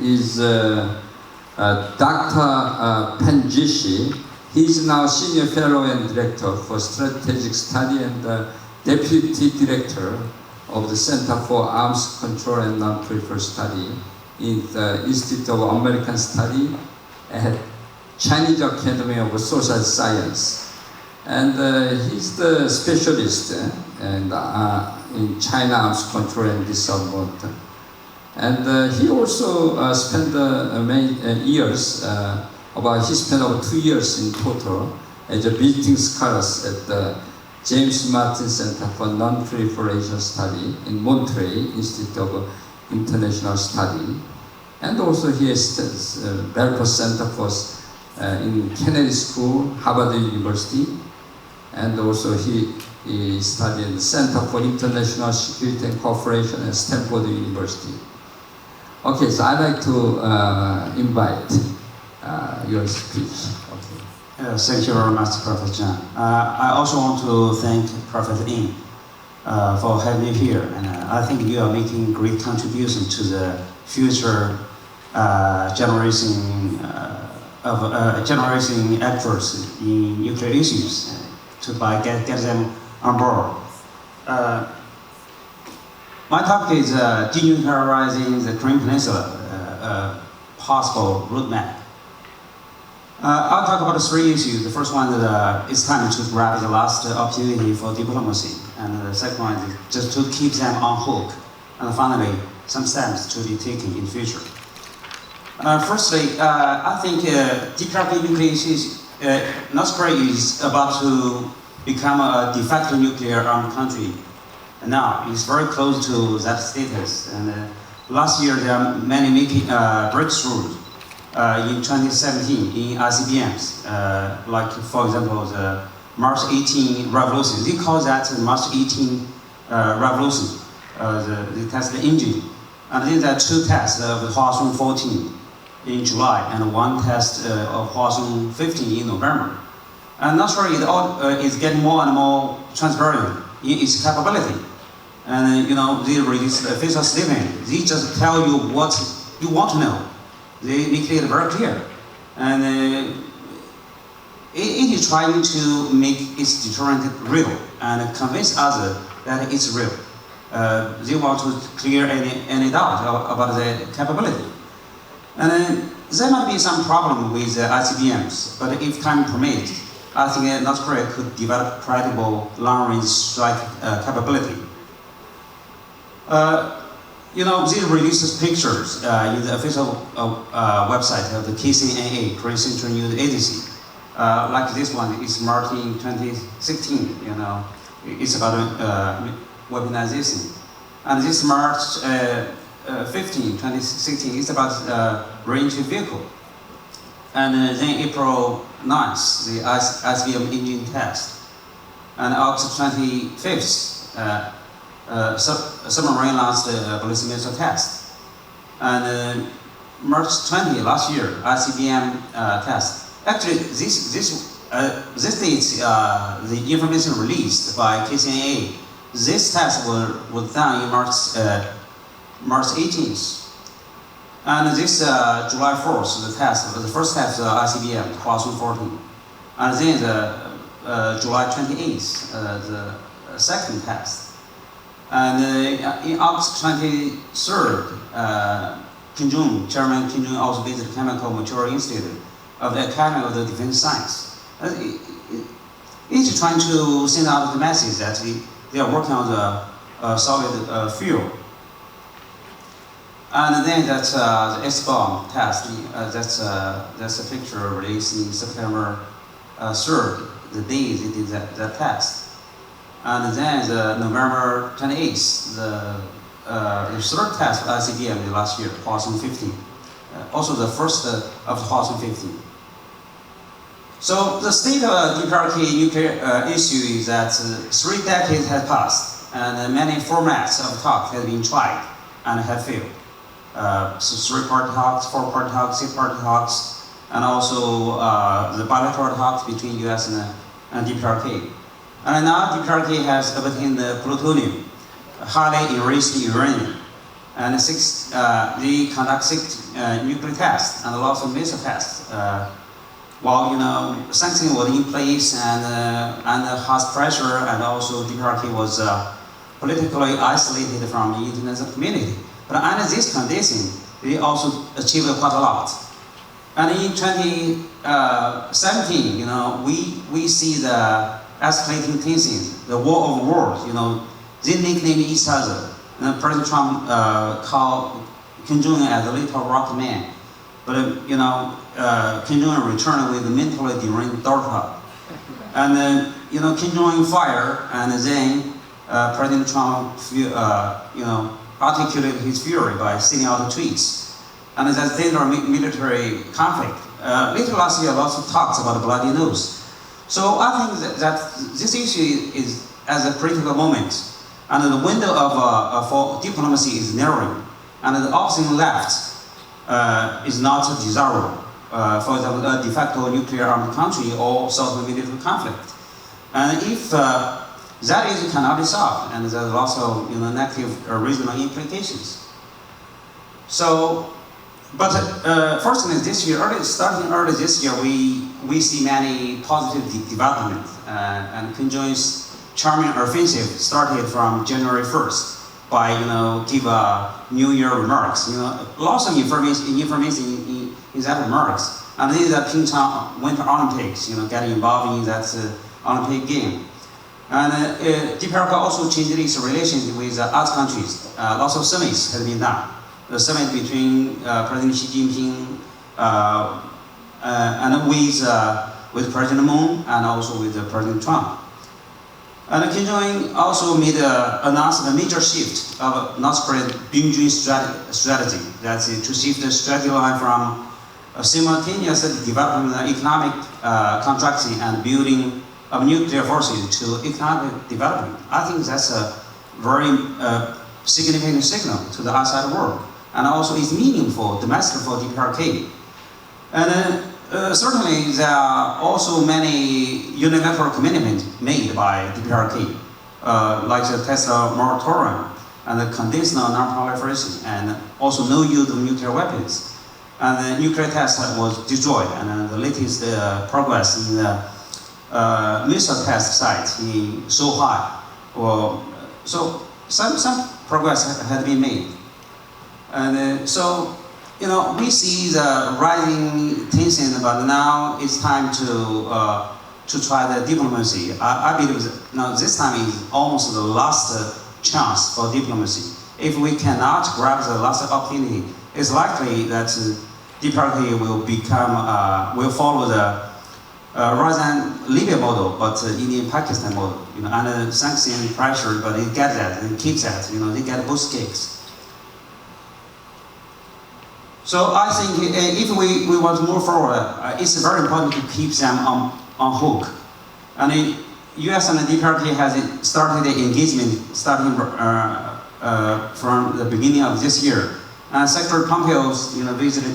is Dr. Jishe. He is now Senior Fellow and Director for Strategic Study and Deputy Director of the Center for Arms Control and Non-Proliferation Study in the Institute of American Study at Chinese Academy of Social Science. And he's the specialist in China arms control and disarmament. And he also spent many years, he spent over 2 years in total as a visiting scholar at the James Martin Center for Non-Proliferation Study in Montreal Institute of International Study. And also he has Belfer Center for in Kennedy School, Harvard University. And also he studied in the Center for International Security and Cooperation at Stanford University. Okay, so I'd like to invite your speech. Okay. Thank you very much, Prophet John. I also want to thank Prophet Yin for having me here. And I think you are making great contribution to the future generation efforts in nuclear issues to get them on board. My topic is denuclearizing the Korean Peninsula, possible roadmap. I'll talk about 3 issues. The first one is it's time to grab the last opportunity for diplomacy. And the second one is just to keep them on hook. And finally, some steps to be taken in the future. Firstly, I think DPRK nuclear issues, North Korea is about to become a de facto nuclear armed country. And now it's very close to that status. And last year there are many breakthroughs in 2017 in ICBMs, like for example the March 18 revolution. They call that the March 18 revolution. They test the engine, and then there are 2 tests of the Hwasong 14 in July and 1 test of Hwasong 15 in November. And North Korea is getting more and more transparent in its capability. And they release the official statement. They just tell you what you want to know. They make it very clear. And it is trying to make its deterrent real and convince others that it's real. They want to clear any doubt about the capability. And there might be some problem with the ICBMs, but if time permits, I think North Korea could develop credible long-range strike capability. They released pictures in the official website of the KCNA, Korean Central News Agency. Like this one, it's marked in 2016, it's about weaponization. And this March 15, 2016, it's about re-entry vehicle. And then April 9th, the ICBM engine test. And August 25th, submarine launched ballistic missile test. And March 20 last year, ICBM test. Actually, this dates the information released by KCNA. This test was done in March 18th. And this July 4th, the first test of ICBM, Hwasong 14. And then July 28th, the second test. And in August 23rd, Chairman Kim Jong also visited Chemical Material Institute of the Academy of the Defense Science. It's trying to send out the message that they are working on the solid fuel. And then that's the S-bomb test. That's a picture released in September 3rd, the day they did that test. And then the November 28th, the 3rd test of ICBM last year, Hwasong 15. Also the first of the Hwasong 15. So the state of DPRK nuclear issue is that 3 decades have passed, and many formats of talk have been tried and have failed. So 3-part talks, 4-part talks, 6-part talks, and also the bilateral talks between US and DPRK. And now DPRK has obtained the plutonium, highly enriched uranium, And they conduct 6 nuclear tests and lots of missile tests. While sanctions were in place and harsh pressure, and also DPRK was politically isolated from the international community. But under this condition, they also achieved quite a lot. And in 2017, we see the escalating tensions, the war of words. They nickname each other. President Trump called Kim Jong-un as the little rock man. But Kim Jong-un returned with mentally deranged daughter. And Kim Jong-un fired, and then President Trump articulated his fury by sending out tweets. And that's dangerous military conflict. Later last year, lots of talks about bloody nose. So I think that this issue is at a critical moment. And the window for diplomacy is narrowing, and the option left is not desirable. For example, a de facto nuclear armed country or sort of military conflict. And if that issue cannot be solved, and there's lots of negative regional implications. So, but fortunately, starting early this year, we see many positive developments, and Kim Jong-un's charming offensive started from January 1st by give New Year remarks. Lots of information in that remarks, and then the Pyeongchang Winter Olympics. Get involved in that Olympic game, and DPRK also changed its relations with other countries. Lots of summits have been done. The summit between President Xi Jinping and with President Moon, and also with President Trump. And Kim Jong-un also announced a major shift of North Korea's Beijing strategy. That's to shift the strategy line from simultaneous development of economic contraction and building of nuclear forces to economic development. I think that's a very significant signal to the outside world, and also it's meaningful domestic for DPRK. And certainly, there are also many unilateral commitments made by DPRK, like the Tesla moratorium and the conditional non-proliferation, and also no use of nuclear weapons. And the nuclear test was destroyed, and the latest progress in the missile test site in Sohai. So some progress had been made, and we see the rising tension, but now it's time to try the diplomacy. I believe that this time is almost the last chance for diplomacy. If we cannot grab the last opportunity, it's likely that DPRK will follow the rather than Libya model, but Indian-Pakistan model. Under sanction pressure, but they get that and keep that. They get both cakes. So I think if we want to move forward, it's very important to keep them on hook. And the U.S. and the DPRK has started the engagement starting from the beginning of this year. And Secretary Pompeo visited